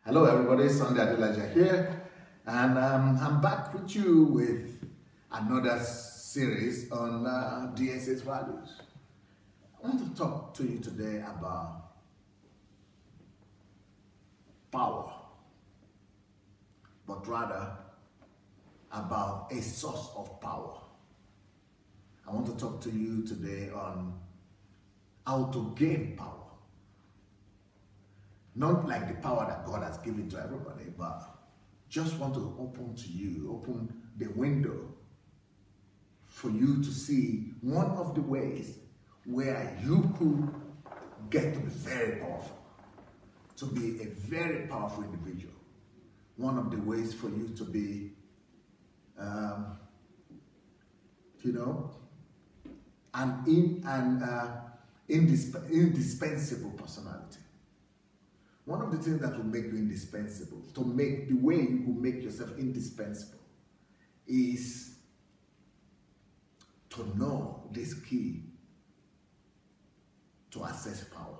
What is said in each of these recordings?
Hello everybody, Sunday Adelaja here, and I'm back with you with another series on DSA's values. I want to talk to you today about power, but rather about a source of power. I want to talk to you today on how to gain power. Not like the power that God has given to everybody, but just want to open the window for you to see one of the ways where you could get to be very powerful, to be a very powerful individual. One of the ways for you to be, indispensable personality. One of the things that will make you indispensable, to make the way you will make yourself indispensable, is to know this key to access power.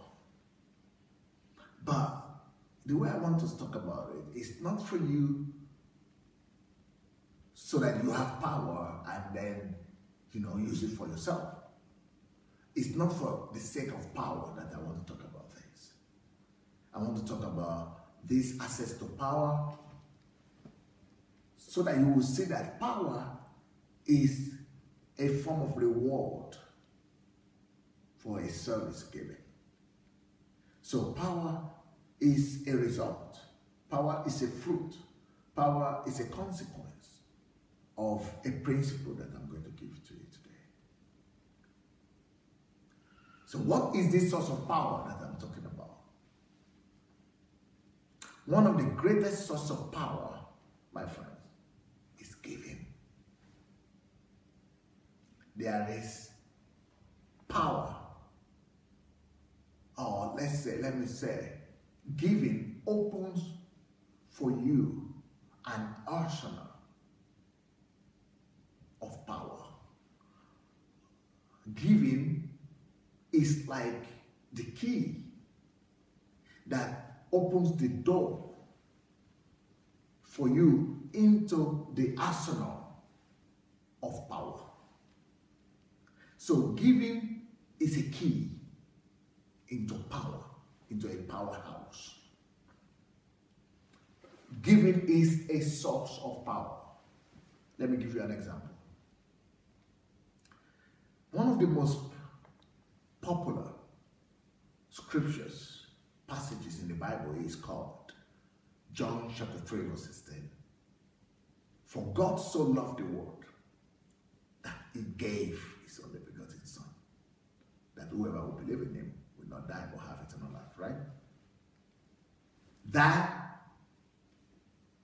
But the way I want to talk about it is not for you so that you have power and then, use it for yourself. It's not for the sake of power that I want to talk about things. I want to talk about this access to power so that you will see that power is a form of reward for a service given. So power is a result. Power is a fruit. Power is a consequence of a principle that I'm going to give to you today. So what is this source of power that I'm talking about? One of the greatest sources of power, my friends, is giving. There is power, or let me say, giving opens for you an arsenal of power. Giving is like the key that opens the door for you into the arsenal of power. So giving is a key into power, into a powerhouse. Giving is a source of power. Let me give you an example. One of the most popular scriptures, passages in the Bible is called John chapter 3 verse 16. For God so loved the world that he gave his only begotten Son, that whoever will believe in him will not die but have eternal life, right? That,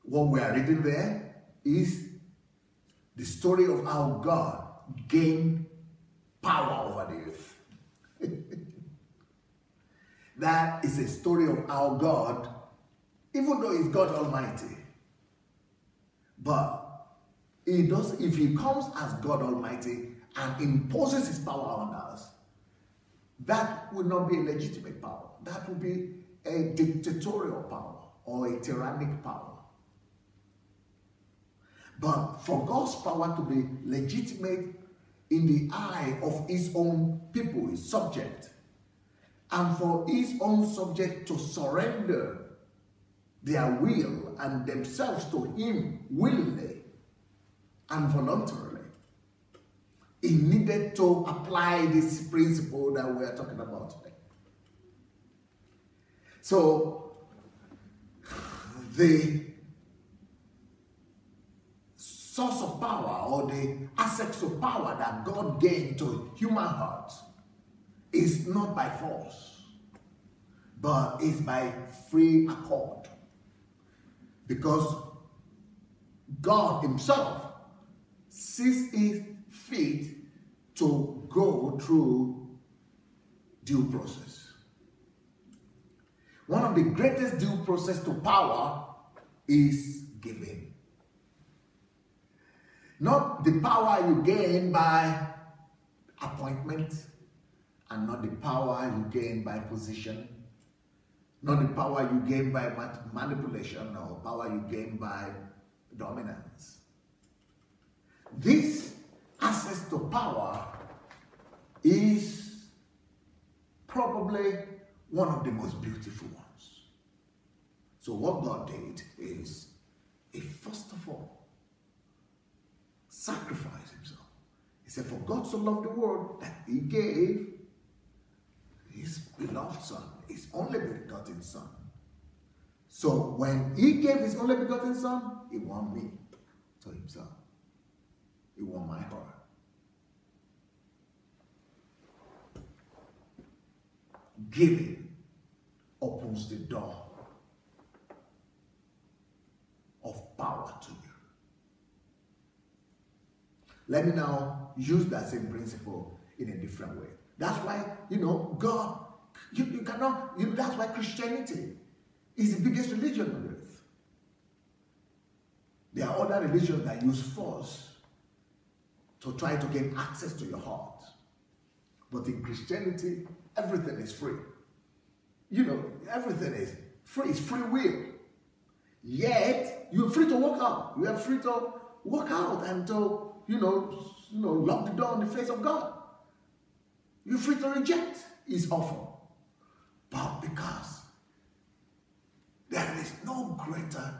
what we are reading there, is the story of how God gained power over the earth. That is a story of how God, even though he's God Almighty, but if he comes as God Almighty and imposes his power on us, that would not be a legitimate power. That would be a dictatorial power or a tyrannic power. But for God's power to be legitimate in the eye of his own people, his subject, and for his own subject to surrender their will and themselves to him willingly and voluntarily, he needed to apply this principle that we are talking about today. So the source of power, or the access to power that God gave to human hearts, is not by force, but is by free accord. Because God himself sees it fit to go through due process. One of the greatest due process to power is giving. Not the power you gain by appointment, and not the power you gain by position, not the power you gain by manipulation or power you gain by dominance. This access to power is probably one of the most beautiful ones. So what God did is, he first of all sacrificed himself. He said, for God so loved the world that he gave his beloved son, his only begotten son. So when he gave his only begotten son, he won me to himself. He won my heart. Giving opens the door of power to you. Let me now use that same principle in a different way. That's why, God, you cannot, that's why Christianity is the biggest religion on earth. There are other religions that use force to try to gain access to your heart. But in Christianity, everything is free. Everything is free. It's free will. Yet, you're free to walk out. You are free to walk out and to, lock the door on the face of God. You're free to reject his offer. But because there is no greater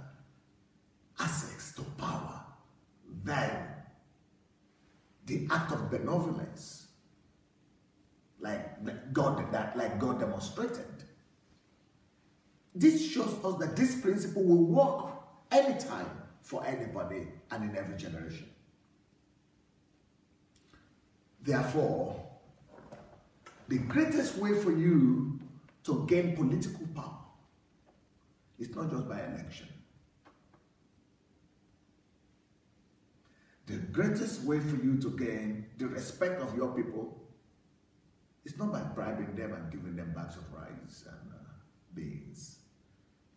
access to power than the act of benevolence, like God demonstrated. This shows us that this principle will work anytime for anybody and in every generation. Therefore, the greatest way for you to gain political power is not just by election. The greatest way for you to gain the respect of your people is not by bribing them and giving them bags of rice and beans,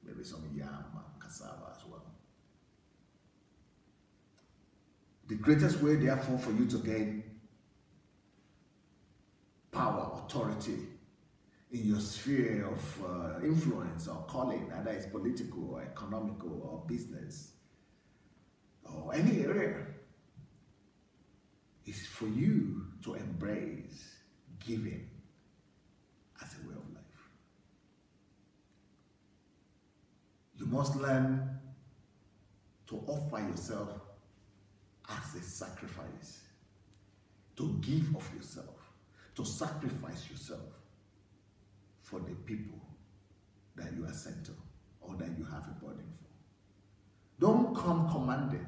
maybe some yam and cassava as well. The greatest way, therefore, for you to gain power, authority in your sphere of influence or calling, either it's political or economical or business or any area, is for you to embrace giving as a way of life. You must learn to offer yourself as a sacrifice, to give of yourself, to sacrifice yourself for the people that you are sent to or that you have a burden for. Don't come commanding.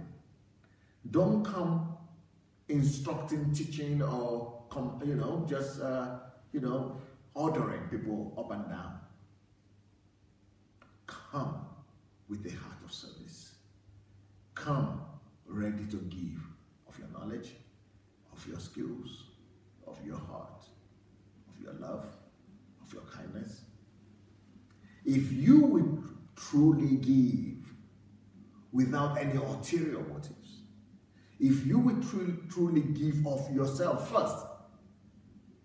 Don't come instructing, teaching, or ordering people up and down. Come with a heart of service. Come ready to give of your knowledge, of your skills, of your heart, of your love, of your kindness. If you would truly give without any ulterior motives, if you would truly give of yourself first,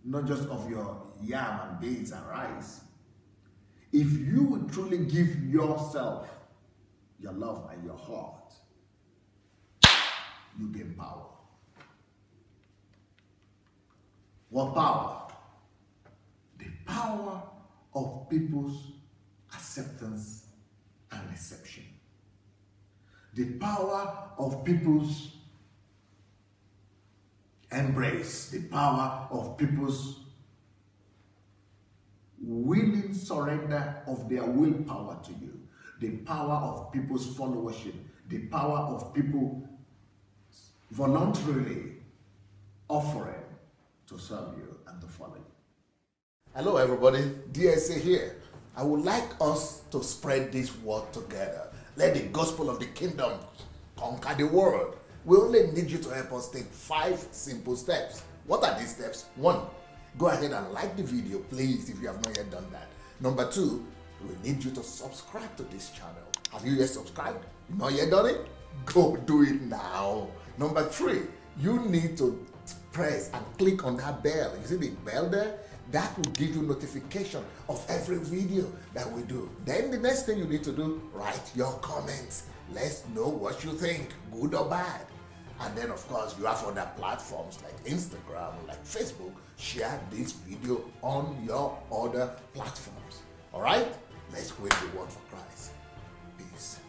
not just of your yam and beans and rice, if you would truly give yourself, your love and your heart, you gain power. What power? The power of people's acceptance and reception. The power of people's embrace. The power of people's willing surrender of their willpower to you. The power of people's followership. The power of people voluntarily offering to serve you and to follow you. Hello everybody, DSA here. I would like us to spread this word together. Let the gospel of the kingdom conquer the world. We only need you to help us take 5 simple steps. What are these steps? 1, go ahead and like the video, please, if you have not yet done that. Number 2, we need you to subscribe to this channel. Have you yet subscribed? You not yet done it? Go do it now. Number 3, you need to press and click on that bell. You see the bell there? That will give you notification of every video that we do. Then the next thing you need to do, write your comments. Let's know what you think, good or bad. And then of course you have other platforms like Instagram, like Facebook. Share this video on your other platforms. All right? Let's win the world for Christ. Peace.